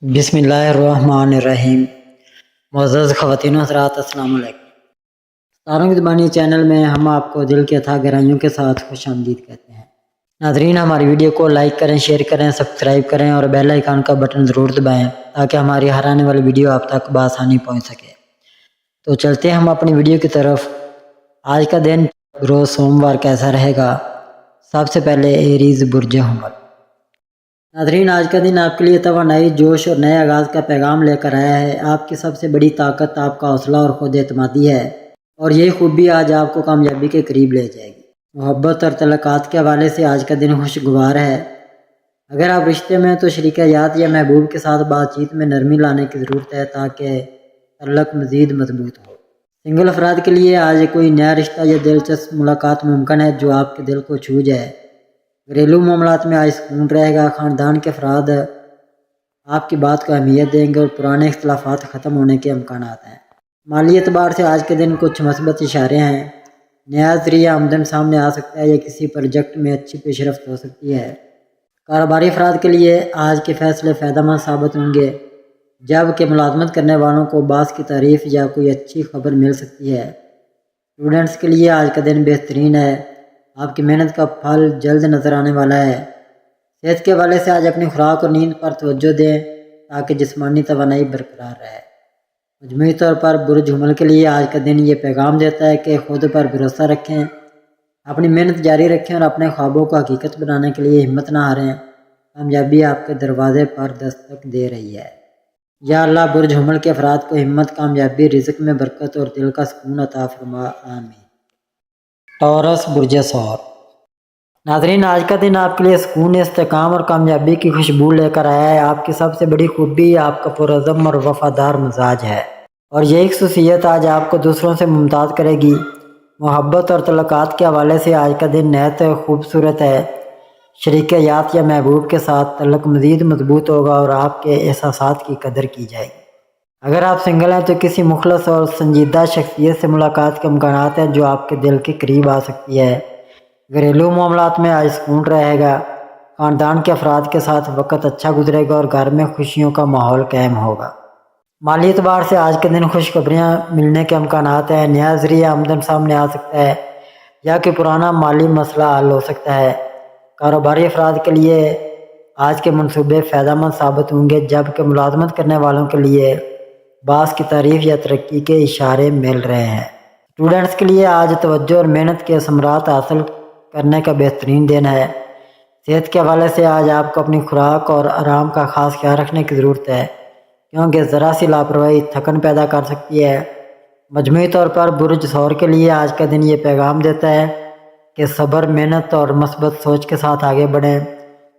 بسم اللہ الرحمن الرحیم۔ معزز خواتین و حضرات، السلام علیکم۔ ستاروں کی زبانی چینل میں ہم آپ کو دل کی اتھا گہرائیوں کے ساتھ خوش آمدید کہتے ہیں۔ ناظرین، ہماری ویڈیو کو لائک کریں، شیئر کریں، سبسکرائب کریں اور بیل آئیکن کا بٹن ضرور دبائیں تاکہ ہماری ہر آنے والی ویڈیو آپ تک بآسانی پہنچ سکے۔ تو چلتے ہیں ہم اپنی ویڈیو کی طرف۔ آج کا دن روز سوموار کیسا رہے گا؟ سب سے پہلے ایریز برج حمل۔ ناظرین، آج کا دن آپ کے لیے توانائی، جوش اور نئے آغاز کا پیغام لے کر آیا ہے۔ آپ کی سب سے بڑی طاقت آپ کا حوصلہ اور خود اعتمادی ہے، اور یہی خوبی آج آپ کو کامیابی کے قریب لے جائے گی۔ محبت اور تعلقات کے حوالے سے آج کا دن خوشگوار ہے۔ اگر آپ رشتے میں ہیں تو شریک حیات یا محبوب کے ساتھ بات چیت میں نرمی لانے کی ضرورت ہے تاکہ تعلق مزید مضبوط ہو۔ سنگل افراد کے لیے آج کوئی نیا رشتہ یا دلچسپ ملاقات ممکن ہے جو آپ کے دل کو چھو جائے۔ گھریلو معاملات میں آج سکون رہے گا۔ خاندان کے افراد آپ کی بات کو اہمیت دیں گے اور پرانے اختلافات ختم ہونے کے امکانات ہیں۔ مالی اعتبار سے آج کے دن کچھ مثبت اشارے ہیں۔ نیا ذریعہ آمدن سامنے آ سکتا ہے یا کسی پروجیکٹ میں اچھی پیش رفت ہو سکتی ہے۔ کاروباری افراد کے لیے آج کے فیصلے فائدہ مند ثابت ہوں گے، جبکہ ملازمت کرنے والوں کو باس کی تعریف یا کوئی اچھی خبر مل سکتی ہے۔ اسٹوڈنٹس کے لیے آج کا دن بہترین ہے۔ آپ کی محنت کا پھل جلد نظر آنے والا ہے۔ صحت کے حوالے سے آج اپنی خوراک اور نیند پر توجہ دیں تاکہ جسمانی توانائی برقرار رہے۔ مجموعی طور پر برج حمل کے لیے آج کا دن یہ پیغام دیتا ہے کہ خود پر بھروسہ رکھیں، اپنی محنت جاری رکھیں اور اپنے خوابوں کو حقیقت بنانے کے لیے ہمت نہ ہاریں۔ کامیابی آپ کے دروازے پر دستک دے رہی ہے۔ یا اللہ برج حمل کے افراد کو ہمت، کامیابی، رزق میں برکت اور دل کا سکون عطا فرما، آمین۔ ٹورس برج ثور۔ ناظرین، آج کا دن آپ کے لیے سکون، استحکام اور کامیابی کی خوشبو لے کر آیا ہے۔ آپ کی سب سے بڑی خوبی آپ کا پرعزم اور وفادار مزاج ہے، اور یہ خصوصیت آج آپ کو دوسروں سے ممتاز کرے گی۔ محبت اور تعلقات کے حوالے سے آج کا دن نہایت خوبصورت ہے۔ شریک حیات یا محبوب کے ساتھ تعلق مزید مضبوط ہوگا اور آپ کے احساسات کی قدر کی جائے گی۔ اگر آپ سنگل ہیں تو کسی مخلص اور سنجیدہ شخصیت سے ملاقات کے امکانات ہیں جو آپ کے دل کے قریب آ سکتی ہے۔ گھریلو معاملات میں آج سکون رہے گا۔ خاندان کے افراد کے ساتھ وقت اچھا گزرے گا اور گھر میں خوشیوں کا ماحول قائم ہوگا۔ مالی اعتبار سے آج کے دن خوشخبریاں ملنے کے امکانات ہیں۔ نیا ذریعہ آمدن سامنے آ سکتا ہے یا کہ پرانا مالی مسئلہ حل ہو سکتا ہے۔ کاروباری افراد کے لیے آج کے منصوبے فائدہ مند ثابت ہوں گے، جبکہ ملازمت کرنے والوں کے لیے باس کی تعریف یا ترقی کے اشارے مل رہے ہیں۔ اسٹوڈنٹس کے لیے آج توجہ اور محنت کے ثمرات حاصل کرنے کا بہترین دن ہے۔ صحت کے حوالے سے آج آپ کو اپنی خوراک اور آرام کا خاص خیال رکھنے کی ضرورت ہے، کیونکہ ذرا سی لاپرواہی تھکن پیدا کر سکتی ہے۔ مجموعی طور پر برج ثور کے لیے آج کا دن یہ پیغام دیتا ہے کہ صبر، محنت اور مثبت سوچ کے ساتھ آگے بڑھیں۔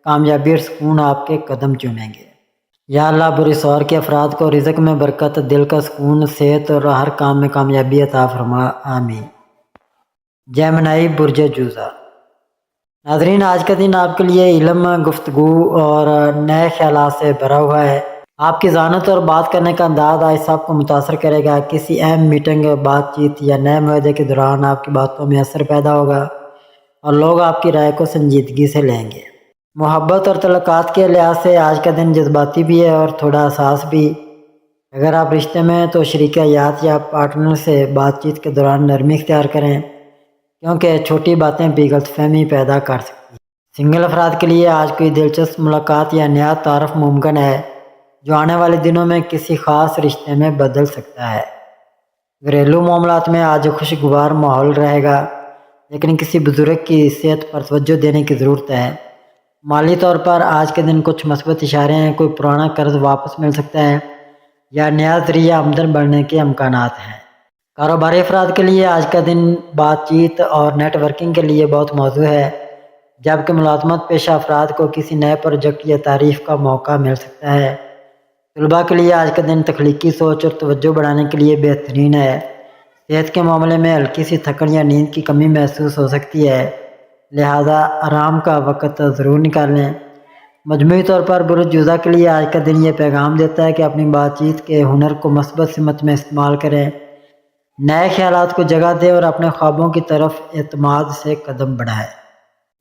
کامیابی اور سکون آپ کے قدم چومیں گے۔ یا اللہ برج ثور کے افراد کو رزق میں برکت، دل کا سکون، صحت اور ہر کام میں کامیابی عطا فرما، آمین۔ جیمنائی برج جوزہ۔ ناظرین، آج کا دن آپ کے لیے علم، گفتگو اور نئے خیالات سے بھرا ہوا ہے۔ آپ کی ذہانت اور بات کرنے کا انداز آج سب کو متاثر کرے گا۔ کسی اہم میٹنگ، بات چیت یا نئے معاہدے کے دوران آپ کی باتوں میں اثر پیدا ہوگا اور لوگ آپ کی رائے کو سنجیدگی سے لیں گے۔ محبت اور تعلقات کے لحاظ سے آج کا دن جذباتی بھی ہے اور تھوڑا حساس بھی۔ اگر آپ رشتے میں ہیں تو شریک حیات یا پارٹنر سے بات چیت کے دوران نرمی اختیار کریں، کیونکہ چھوٹی باتیں بھی غلط فہمی پیدا کر سکتی ہیں۔ سنگل افراد کے لیے آج کوئی دلچسپ ملاقات یا نیا تعارف ممکن ہے جو آنے والے دنوں میں کسی خاص رشتے میں بدل سکتا ہے۔ گھریلو معاملات میں آج خوشگوار ماحول رہے گا، لیکن کسی بزرگ کی صحت پر توجہ دینے کی ضرورت ہے۔ مالی طور پر آج کے دن کچھ مثبت اشارے ہیں۔ کوئی پرانا قرض واپس مل سکتا ہے یا نیا ذریعہ آمدن بڑھنے کے امکانات ہیں۔ کاروباری افراد کے لیے آج کا دن بات چیت اور نیٹ ورکنگ کے لیے بہت موزوں ہے، جبکہ ملازمت پیشہ افراد کو کسی نئے پروجیکٹ یا تعریف کا موقع مل سکتا ہے۔ طلباء کے لیے آج کا دن تخلیقی سوچ اور توجہ بڑھانے کے لیے بہترین ہے۔ صحت کے معاملے میں ہلکی سی تھکن یا نیند کی کمی محسوس ہو سکتی ہے، لہذا آرام کا وقت ضرور نکالیں۔ مجموعی طور پر برج جوزہ کے لیے آج کا دن یہ پیغام دیتا ہے کہ اپنی بات چیت کے ہنر کو مثبت سمت میں استعمال کریں، نئے خیالات کو جگہ دیں اور اپنے خوابوں کی طرف اعتماد سے قدم بڑھائیں۔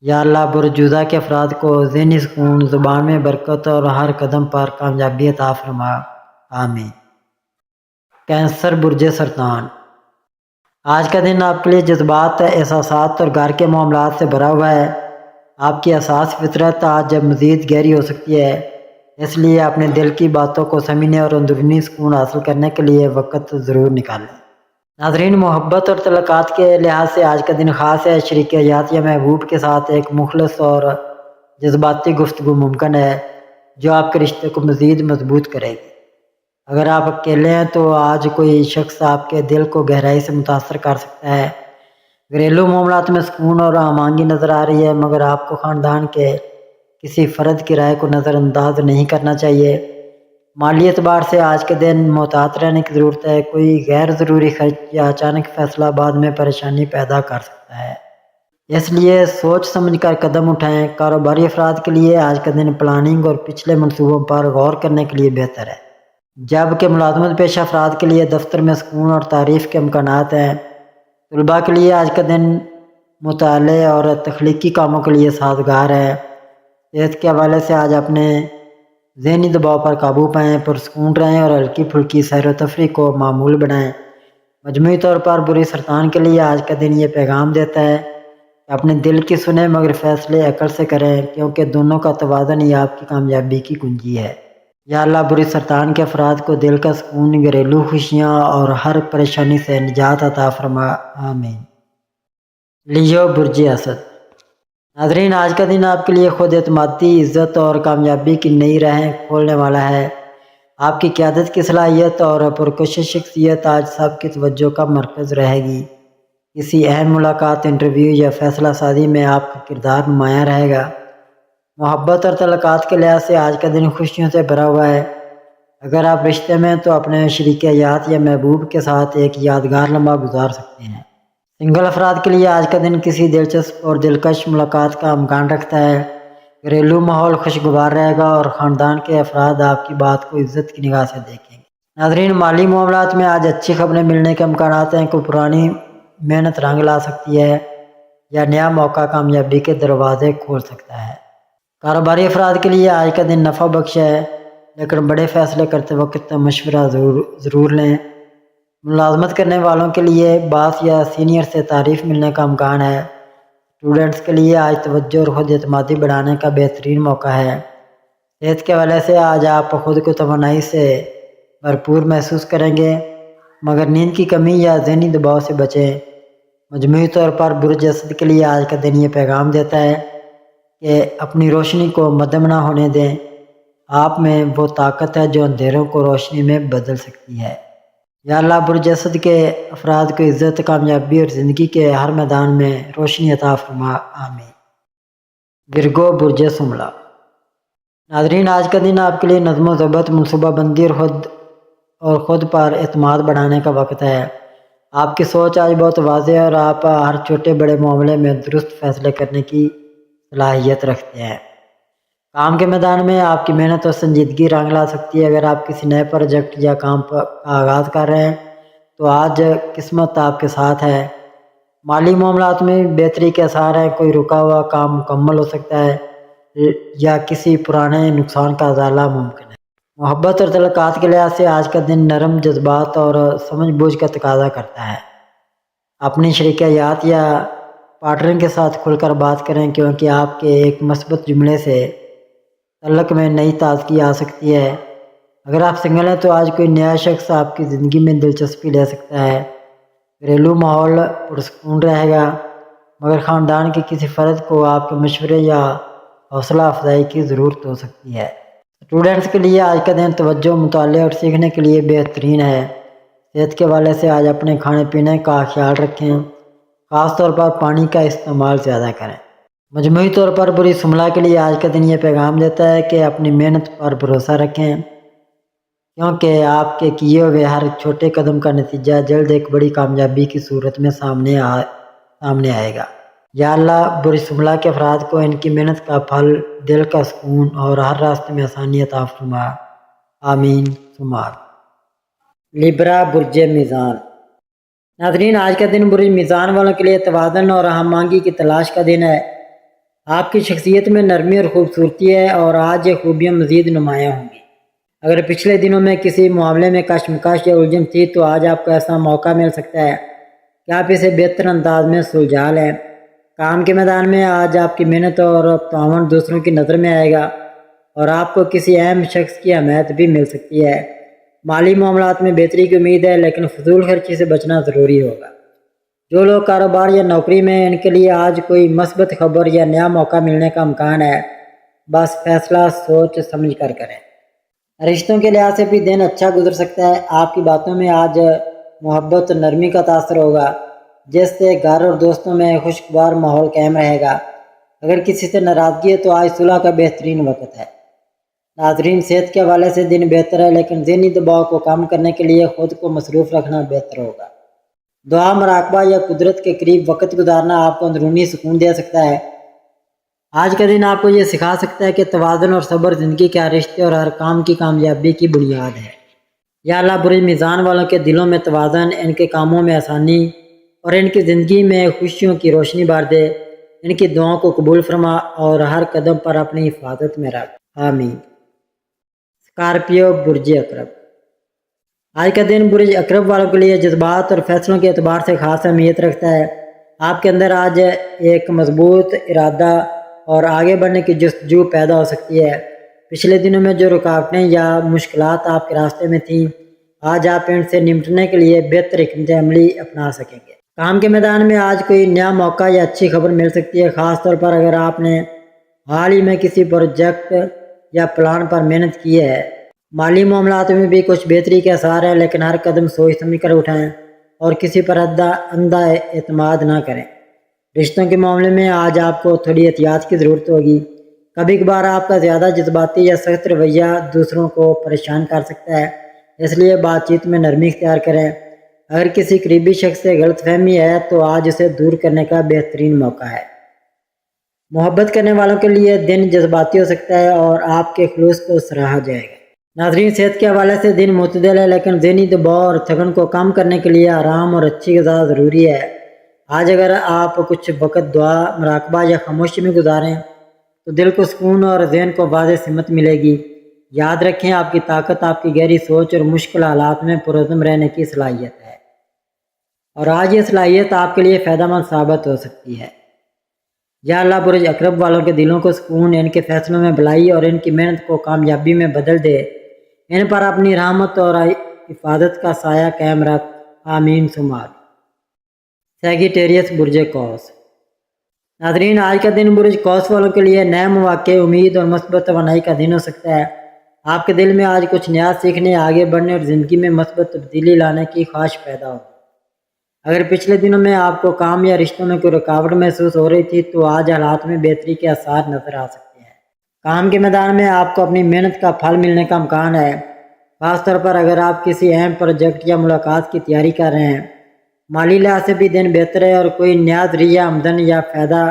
یا اللہ برجودہ کے افراد کو ذہنی سکون، زبان میں برکت اور ہر قدم پر کامیابی عطا فرما، آمین۔ کینسر برج سرطان، آج کا دن آپ کے لیے جذبات، احساسات اور گھر کے معاملات سے بھرا ہوا ہے۔ آپ کی احساس فطرت آج مزید گہری ہو سکتی ہے، اس لیے اپنے دل کی باتوں کو سمجھنے اور اندرونی سکون حاصل کرنے کے لیے وقت ضرور نکالیں۔ ناظرین، محبت اور تعلقات کے لحاظ سے آج کا دن خاص ہے۔ شریک حیات یا محبوب کے ساتھ ایک مخلص اور جذباتی گفتگو ممکن ہے جو آپ کے رشتے کو مزید مضبوط کرے گی۔ اگر آپ اکیلے ہیں تو آج کوئی شخص آپ کے دل کو گہرائی سے متاثر کر سکتا ہے۔ گھریلو معاملات میں سکون اور ہم آہنگی نظر آ رہی ہے، مگر آپ کو خاندان کے کسی فرد کی رائے کو نظر انداز نہیں کرنا چاہیے۔ مالی اعتبار سے آج کے دن محتاط رہنے کی ضرورت ہے، کوئی غیر ضروری خرچ یا اچانک فیصلہ بعد میں پریشانی پیدا کر سکتا ہے، اس لیے سوچ سمجھ کر قدم اٹھائیں۔ کاروباری افراد کے لیے آج کا دن پلاننگ اور پچھلے منصوبوں پر غور کرنے کے لیے بہتر ہے، جبکہ ملازمت پیشہ افراد کے لیے دفتر میں سکون اور تعریف کے امکانات ہیں۔ طلباء کے لیے آج کا دن مطالعے اور تخلیقی کاموں کے لیے سازگار ہے۔ صحت کے حوالے سے آج اپنے ذہنی دباؤ پر قابو پائیں، پرسکون رہیں اور ہلکی پھلکی سیر و تفریح کو معمول بنائیں۔ مجموعی طور پر برج سرطان کے لیے آج کا دن یہ پیغام دیتا ہے کہ اپنے دل کی سنیں مگر فیصلے عقل سے کریں، کیونکہ دونوں کا توازن ہی آپ کی کامیابی کی کنجی ہے۔ یا اللہ برج سرطان کے افراد کو دل کا سکون، گھریلو خوشیاں اور ہر پریشانی سے نجات عطا فرما، آمین۔ لیو برج اسد، ناظرین آج کا دن آپ کے لیے خود اعتمادی، عزت اور کامیابی کی نئی راہیں کھولنے والا ہے۔ آپ کی قیادت کی صلاحیت اور پرکشش شخصیت آج سب کی توجہ کا مرکز رہے گی۔ کسی اہم ملاقات، انٹرویو یا فیصلہ سازی میں آپ کا کردار نمایاں رہے گا۔ محبت اور تعلقات کے لحاظ سے آج کا دن خوشیوں سے بھرا ہوا ہے۔ اگر آپ رشتے میں تو اپنے شریک حیات یا محبوب کے ساتھ ایک یادگار لمحہ گزار سکتے ہیں۔ سنگل افراد کے لیے آج کا دن کسی دلچسپ اور دلکش ملاقات کا امکان رکھتا ہے۔ گھریلو ماحول خوشگوار رہے گا اور خاندان کے افراد آپ کی بات کو عزت کی نگاہ سے دیکھیں گے۔ ناظرین، مالی معاملات میں آج اچھی خبریں ملنے کے امکانات ہیں۔ کوئی پرانی محنت رنگ لا سکتی ہے یا نیا موقع کامیابی کے دروازے کھول سکتا ہے۔ کاروباری افراد کے لیے آج کا دن نفع بخش ہے، لیکن بڑے فیصلے کرتے وقت مشورہ ضرور لیں۔ ملازمت کرنے والوں کے لیے باس یا سینئر سے تعریف ملنے کا امکان ہے۔ اسٹوڈنٹس کے لیے آج توجہ اور خود اعتمادی بڑھانے کا بہترین موقع ہے۔ صحت کے حوالے سے آج آپ خود کو توانائی سے بھرپور محسوس کریں گے، مگر نیند کی کمی یا ذہنی دباؤ سے بچیں۔ مجموعی طور پر برج اسد کے لیے آج کا دن یہ پیغام دیتا ہے کہ اپنی روشنی کو مدھم نہ ہونے دیں۔ آپ میں وہ طاقت ہے جو اندھیروں کو روشنی میں بدل سکتی ہے۔ یا اللہ برج اسد کے افراد کو عزت، کامیابی اور زندگی کے ہر میدان میں روشنی عطا فرما، آمین۔ ورگو برج سملہ، ناظرین آج کا دن آپ کے لیے نظم و ضبط، منصوبہ بندی اور خود پر اعتماد بڑھانے کا وقت ہے۔ آپ کی سوچ آج بہت واضح ہے اور آپ ہر چھوٹے بڑے معاملے میں درست فیصلے کرنے کی صلاحیت رکھتے ہیں۔ کام کے میدان میں آپ کی محنت اور سنجیدگی رنگ لا سکتی ہے۔ اگر آپ کسی نئے پروجیکٹ یا کام کا آغاز کر رہے ہیں تو آج قسمت آپ کے ساتھ ہے۔ مالی معاملات میں بہتری کے آثار ہیں، کوئی رکا ہوا کام مکمل ہو سکتا ہے یا کسی پرانے نقصان کا ازالہ ممکن ہے۔ محبت اور تعلقات کے لحاظ سے آج کا دن نرم جذبات اور سمجھ بوجھ کا تقاضا کرتا ہے۔ اپنی شریک حیات یا پارٹنر کے ساتھ کھل کر بات کریں، کیونکہ آپ کے ایک مثبت جملے سے تعلق میں نئی تازگی آ سکتی ہے۔ اگر آپ سنگل ہیں تو آج کوئی نیا شخص آپ کی زندگی میں دلچسپی لے سکتا ہے۔ گھریلو ماحول پرسکون رہے گا، مگر خاندان کے کسی فرد کو آپ کے مشورے یا حوصلہ افزائی کی ضرورت ہو سکتی ہے۔ اسٹوڈنٹس کے لیے آج کا دن توجہ، مطالعے اور سیکھنے کے لیے بہترین ہے۔ صحت کے حوالے سے آج اپنے کھانے پینے کا خیال رکھیں، خاص طور پر پانی کا استعمال زیادہ کریں۔ مجموعی طور پر برج سملہ کے لیے آج کا دن یہ پیغام دیتا ہے کہ اپنی محنت پر بھروسہ رکھیں، کیونکہ آپ کے کیے ہوئے ہر چھوٹے قدم کا نتیجہ جلد ایک بڑی کامیابی کی صورت میں سامنے آئے گا۔ یا اللہ برج سملہ کے افراد کو ان کی محنت کا پھل، دل کا سکون اور ہر راستے میں آسانی عطا فرما، آمین ثم آمین۔ لیبرا برج میزان، ناظرین آج کا دن برج میزان والوں کے لیے توازن اور ہم آہنگی کی تلاش کا دن ہے۔ آپ کی شخصیت میں نرمی اور خوبصورتی ہے اور آج یہ خوبیاں مزید نمایاں ہوں گی۔ اگر پچھلے دنوں میں کسی معاملے میں کشمکش یا الجھن تھی تو آج آپ کو ایسا موقع مل سکتا ہے کہ آپ اسے بہتر انداز میں سلجھا لیں۔ کام کے میدان میں آج آپ کی محنت اور تعاون دوسروں کی نظر میں آئے گا اور آپ کو کسی اہم شخص کی حمایت بھی مل سکتی ہے۔ مالی معاملات میں بہتری کی امید ہے، لیکن فضول خرچی سے بچنا ضروری ہوگا۔ جو لوگ کاروبار یا نوکری میں ان کے لیے آج کوئی مثبت خبر یا نیا موقع ملنے کا امکان ہے، بس فیصلہ سوچ سمجھ کر کریں۔ رشتوں کے لحاظ سے بھی دن اچھا گزر سکتا ہے۔ آپ کی باتوں میں آج محبت اور نرمی کا تاثر ہوگا، جس سے گھر اور دوستوں میں خوشگوار ماحول قائم رہے گا۔ اگر کسی سے ناراضگی ہے تو آج صلح کا بہترین وقت ہے۔ ناظرین، صحت کے حوالے سے دن بہتر ہے، لیکن ذہنی دباؤ کو کم کرنے کے لیے خود کو مصروف رکھنا بہتر ہوگا۔ دعا، مراقبہ یا قدرت کے قریب وقت گزارنا آپ کو اندرونی سکون دے سکتا ہے۔ آج کا دن آپ کو یہ سکھا سکتا ہے کہ توازن اور صبر زندگی کے ہر رشتے اور ہر کام کی کامیابی کی بنیاد ہے۔ یا اللہ برج میزان والوں کے دلوں میں توازن، ان کے کاموں میں آسانی اور ان کی زندگی میں خوشیوں کی روشنی بھر دے۔ ان کی دعاؤں کو قبول فرما اور ہر قدم پر اپنی حفاظت میں رکھ، آمین۔ اسکارپیو برج اقرب۔ آج کا دن برج اقرب والوں کے لیے جذبات اور فیصلوں کے اعتبار سے خاص اہمیت رکھتا ہے۔ آپ کے اندر آج ایک مضبوط ارادہ اور آگے بڑھنے کی جستجو پیدا ہو سکتی ہے۔ پچھلے دنوں میں جو رکاوٹیں یا مشکلات آپ کے راستے میں تھیں، آج آپ ان سے نمٹنے کے لیے بہتر حکمت عملی اپنا سکیں گے۔ کام کے میدان میں آج کوئی نیا موقع یا اچھی خبر مل سکتی ہے، خاص طور پر اگر آپ نے حال ہی میں کسی پروجیکٹ یا پلان پر محنت کی ہے۔ مالی معاملات میں بھی کچھ بہتری کے آثار ہیں، لیکن ہر قدم سوچ سمجھ کر اٹھائیں اور کسی پر اندھا اعتماد نہ کریں۔ رشتوں کے معاملے میں آج آپ کو تھوڑی احتیاط کی ضرورت ہوگی۔ کبھی کبھار آپ کا زیادہ جذباتی یا سخت رویہ دوسروں کو پریشان کر سکتا ہے، اس لیے بات چیت میں نرمی اختیار کریں۔ اگر کسی قریبی شخص سے غلط فہمی ہے تو آج اسے دور کرنے کا بہترین موقع ہے۔ محبت کرنے والوں کے لیے دن جذباتی ہو سکتا ہے اور آپ کے خلوص کو سراہا جائے گا۔ ناظرین، صحت کے حوالے سے دن معتدل ہے، لیکن ذہنی دباؤ اور تھکن کو کم کرنے کے لیے آرام اور اچھی غذا ضروری ہے۔ آج اگر آپ کچھ وقت دعا، مراقبہ یا خاموشی میں گزاریں تو دل کو سکون اور ذہن کو واضح سمت ملے گی۔ یاد رکھیں، آپ کی طاقت آپ کی گہری سوچ اور مشکل حالات میں پرعزم رہنے کی صلاحیت ہے، اور آج یہ صلاحیت آپ کے لیے فائدہ مند ثابت ہو سکتی ہے۔ یا اللہ برج اقرب والوں کے دلوں کو سکون، ان کے فیصلوں میں بھلائی اور ان کی محنت کو کامیابی میں بدل دے۔ ان پر اپنی رحمت اور حفاظت کا سایہ قائم رکھ، آمین ثم آمین۔ سیگیٹیریس برج قوس۔ ناظرین، آج کا دن برج قوس والوں کے لیے نئے مواقع، امید اور مثبت توانائی کا دن ہو سکتا ہے۔ آپ کے دل میں آج کچھ نیا سیکھنے، آگے بڑھنے اور زندگی میں مثبت تبدیلی لانے کی خواہش پیدا ہو۔ اگر پچھلے دنوں میں آپ کو کام یا رشتوں میں کوئی رکاوٹ محسوس ہو رہی تھی تو آج حالات میں بہتری کے آثار نظر آ سکتے ہیں۔ کام کے میدان میں آپ کو اپنی محنت کا پھل ملنے کا امکان ہے، خاص طور پر اگر آپ کسی اہم پروجیکٹ یا ملاقات کی تیاری کر رہے ہیں۔ مالی لحاظ سے بھی دن بہتر ہے اور کوئی نیا ذریعہ آمدن یا فائدہ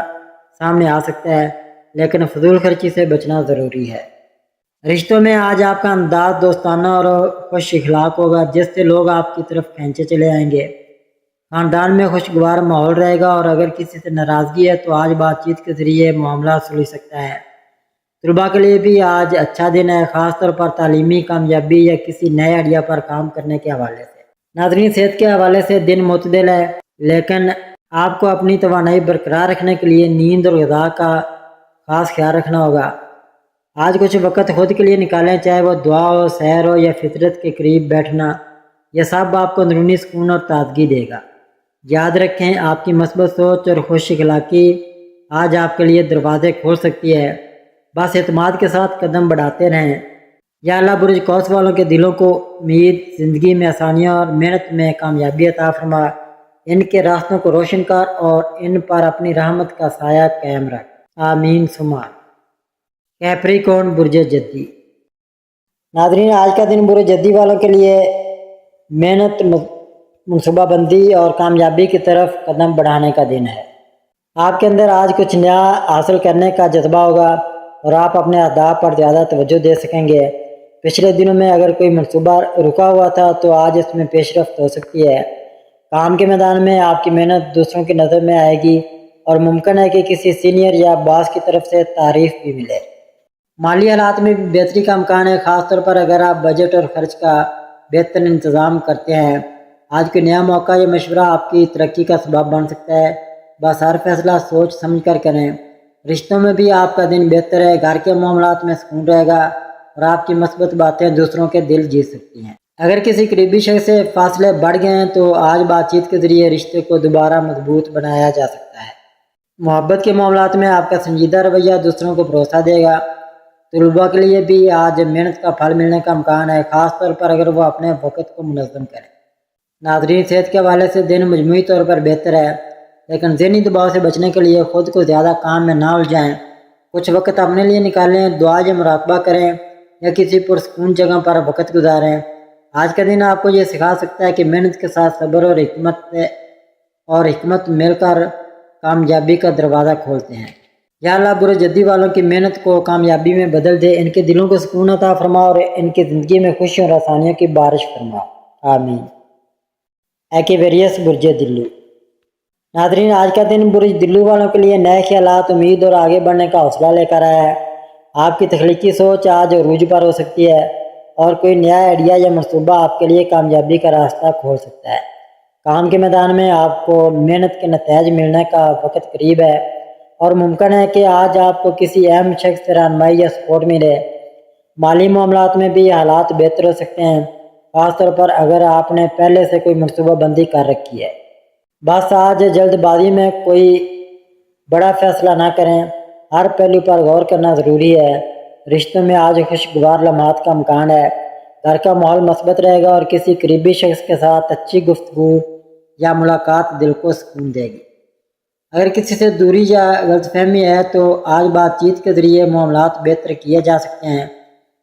سامنے آ سکتا ہے، لیکن فضول خرچی سے بچنا ضروری ہے۔ رشتوں میں آج آپ کا انداز دوستانہ اور خوش اخلاق ہوگا، جس سے لوگ آپ کی طرف کھینچے چلے آئیں گے۔ خاندان میں خوشگوار ماحول رہے گا، اور اگر کسی سے ناراضگی ہے تو آج بات چیت کے ذریعے معاملہ سلجھ سکتا ہے۔ طلباء کے لیے بھی آج اچھا دن ہے، خاص طور پر تعلیمی کامیابی یا کسی نئے آئیڈیا پر کام کرنے کے حوالے سے۔ ناظرین، صحت کے حوالے سے دن معتدل ہے، لیکن آپ کو اپنی توانائی برقرار رکھنے کے لیے نیند اور غذا کا خاص خیال رکھنا ہوگا۔ آج کچھ وقت خود کے لیے نکالیں، چاہے وہ دعا ہو، سیر ہو یا فطرت کے قریب بیٹھنا، یہ سب آپ کو اندرونی سکون اور تازگی دے گا۔ یاد رکھیں، آپ کی مثبت سوچ اور خوش اخلاقی آج آپ کے لیے دروازے کھول سکتی ہے، بس اعتماد کے ساتھ قدم بڑھاتے رہیں۔ یا اللہ برج قوس والوں کے دلوں کو امید، زندگی میں آسانیاں اور محنت میں کامیابی عطا فرما۔ ان کے راستوں کو روشن کر اور ان پر اپنی رحمت کا سایہ قائم رکھ، آمین ثم آمین۔ کیپریکون برج جدی۔ ناظرین، آج کا دن برج جدی والوں کے لیے محنت، منصوبہ بندی اور کامیابی کی طرف قدم بڑھانے کا دن ہے۔ آپ کے اندر آج کچھ نیا حاصل کرنے کا جذبہ ہوگا اور آپ اپنے اہداف پر زیادہ توجہ دے سکیں گے۔ پچھلے دنوں میں اگر کوئی منصوبہ رکا ہوا تھا تو آج اس میں پیش رفت ہو سکتی ہے۔ کام کے میدان میں آپ کی محنت دوسروں کی نظر میں آئے گی اور ممکن ہے کہ کسی سینئر یا باس کی طرف سے تعریف بھی ملے۔ مالی حالات میں بھی بہتری کا امکان ہے، خاص طور پر اگر آپ بجٹ اور خرچ کا بہتر انتظام کرتے ہیں۔ آج کوئی نیا موقع یا مشورہ آپ کی ترقی کا سبب بن سکتا ہے، بس ہر فیصلہ سوچ سمجھ کر کریں۔ رشتوں میں بھی آپ کا دن بہتر ہے، گھر کے معاملات میں سکون رہے گا اور آپ کی مثبت باتیں دوسروں کے دل جیت سکتی ہیں۔ اگر کسی قریبی شخص سے فاصلے بڑھ گئے ہیں تو آج بات چیت کے ذریعے رشتے کو دوبارہ مضبوط بنایا جا سکتا ہے۔ محبت کے معاملات میں آپ کا سنجیدہ رویہ دوسروں کو بھروسہ دے گا۔ طلباء کے لیے بھی آج محنت کا پھل ملنے کا امکان ہے، خاص طور پر اگر وہ اپنے وقت کو منظم کریں۔ ناظرین، صحت کے حوالے سے دن مجموعی طور پر بہتر ہے، لیکن ذہنی دباؤ سے بچنے کے لیے خود کو زیادہ کام میں نہ الجھائیں۔ کچھ وقت اپنے لیے نکالیں، دعا یا مراقبہ کریں یا کسی پرسکون جگہ پر وقت گزاریں۔ آج کا دن آپ کو یہ سکھا سکتا ہے کہ محنت کے ساتھ صبر اور حکمت مل کر کامیابی کا دروازہ کھولتے ہیں۔ یا اللہ برج جدی والوں کی محنت کو کامیابی میں بدل دے، ان کے دلوں کو سکون عطا فرما اور ان کی زندگی میں خوشیوں اور آسانیوں کی بارش فرما، آمین۔ ایکویریس برج دلو۔ ناظرین، آج کا دن برج دلو والوں کے لیے نئے خیالات، امید اور آگے بڑھنے کا حوصلہ لے کر آیا ہے۔ آپ کی تخلیقی سوچ آج عروج پر ہو سکتی ہے اور کوئی نیا آئیڈیا یا منصوبہ آپ کے لیے کامیابی کا راستہ کھول سکتا ہے۔ کام کے میدان میں آپ کو محنت کے نتائج ملنے کا وقت قریب ہے اور ممکن ہے کہ آج آپ کو کسی اہم شخص سے رہنمائی یا سپورٹ ملے۔ مالی معاملات میں بھی حالات بہتر ہو سکتے ہیں، خاص طور پر اگر آپ نے پہلے سے کوئی منصوبہ بندی کر رکھی ہے۔ بس آج جلد بازی میں کوئی بڑا فیصلہ نہ کریں، ہر پہلو پر غور کرنا ضروری ہے۔ رشتوں میں آج خوشگوار لمحات کا امکان ہے، گھر کا ماحول مثبت رہے گا اور کسی قریبی شخص کے ساتھ اچھی گفتگو یا ملاقات دل کو سکون دے گی۔ اگر کسی سے دوری یا غلط فہمی ہے تو آج بات چیت کے ذریعے معاملات بہتر کیے جا سکتے ہیں۔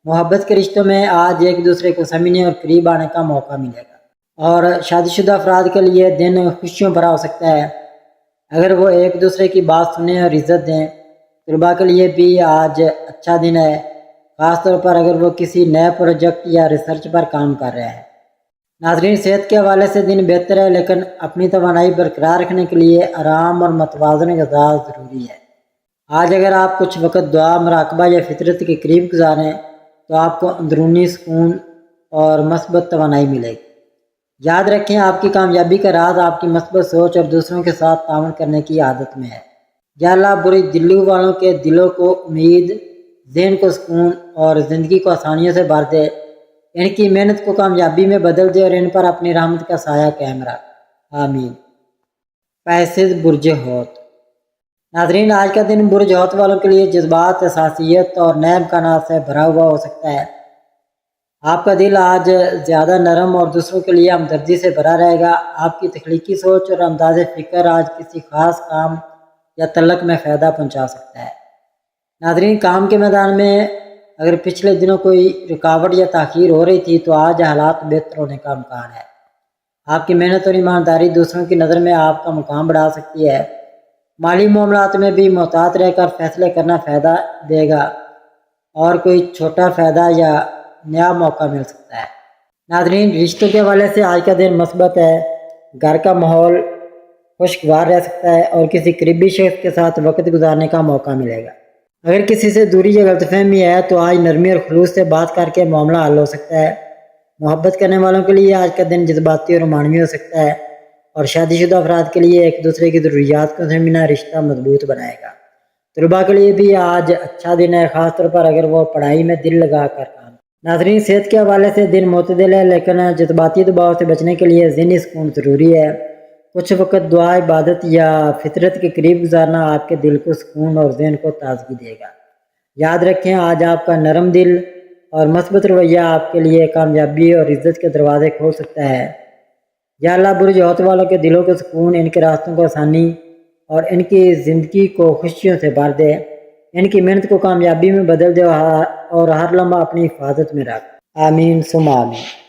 محبت کے رشتوں میں آج ایک دوسرے کو سمجھنے اور قریب آنے کا موقع ملے گا اور شادی شدہ افراد کے لیے دن خوشیوں بھرا ہو سکتا ہے اگر وہ ایک دوسرے کی بات سنیں اور عزت دیں۔ طلباء کے لیے بھی آج اچھا دن ہے، خاص طور پر اگر وہ کسی نئے پروجیکٹ یا ریسرچ پر کام کر رہے ہیں۔ ناظرین، صحت کے حوالے سے دن بہتر ہے، لیکن اپنی توانائی برقرار رکھنے کے لیے آرام اور متوازن غذا ضروری ہے۔ آج اگر آپ کچھ وقت دعا، مراقبہ یا فطرت کے قریب گزاریں تو آپ کو اندرونی سکون اور مثبت توانائی ملے گی۔ یاد رکھیں، آپ کی کامیابی کا راز آپ کی مثبت سوچ اور دوسروں کے ساتھ تعاون کرنے کی عادت میں ہے۔ یا اللہ برج دلو والوں کے دلوں کو امید، ذہن کو سکون اور زندگی کو آسانیوں سے بھر دے، ان کی محنت کو کامیابی میں بدل دے اور ان پر اپنی رحمت کا سایہ قائم رکھ، آمین۔ پیسز برج حوت۔ ناظرین، آج کا دن برج حوت والوں کے لیے جذبات، حساسیت اور نئے امکانات سے بھرا ہوا ہو سکتا ہے۔ آپ کا دل آج زیادہ نرم اور دوسروں کے لیے ہمدردی سے بھرا رہے گا۔ آپ کی تخلیقی سوچ اور انداز فکر آج کسی خاص کام یا تعلق میں فائدہ پہنچا سکتا ہے۔ ناظرین، کام کے میدان میں اگر پچھلے دنوں کوئی رکاوٹ یا تاخیر ہو رہی تھی تو آج حالات بہتر ہونے کا امکان ہے۔ آپ کی محنت اور ایمانداری دوسروں کی نظر میں آپ کا مقام بڑھا سکتی ہے۔ مالی معاملات میں بھی محتاط رہ کر فیصلے کرنا فائدہ دے گا اور کوئی چھوٹا فائدہ یا نیا موقع مل سکتا ہے۔ ناظرین، رشتوں کے حوالے سے آج کا دن مثبت ہے، گھر کا ماحول خوشگوار رہ سکتا ہے اور کسی قریبی شخص کے ساتھ وقت گزارنے کا موقع ملے گا۔ اگر کسی سے دوری یا غلط فہمی ہے تو آج نرمی اور خلوص سے بات کر کے معاملہ حل ہو سکتا ہے۔ محبت کرنے والوں کے لیے آج کا دن جذباتی اور رومانوی ہو سکتا ہے اور شادی شدہ افراد کے لیے ایک دوسرے کی ضروریات کو سمجھنا رشتہ مضبوط بنائے گا۔ طلباء کے لیے بھی آج اچھا دن ہے، خاص طور پر اگر وہ پڑھائی میں دل لگا کر کام۔ ناظرین، صحت کے حوالے سے دن معتدل ہے، لیکن جذباتی دباؤ سے بچنے کے لیے ذہنی سکون ضروری ہے۔ کچھ وقت دعا، عبادت یا فطرت کے قریب گزارنا آپ کے دل کو سکون اور ذہن کو تازگی دے گا۔ یاد رکھیں، آج آپ کا نرم دل اور مثبت رویہ آپ کے لیے کامیابی اور عزت کے دروازے کھول سکتا ہے۔ یا اللہ برج حوت والوں کے دلوں کو سکون، ان کے راستوں کو آسانی اور ان کی زندگی کو خوشیوں سے بھر دے، ان کی محنت کو کامیابی میں بدل دے اور ہر لمحہ اپنی حفاظت میں رکھ، آمین ثم آمین۔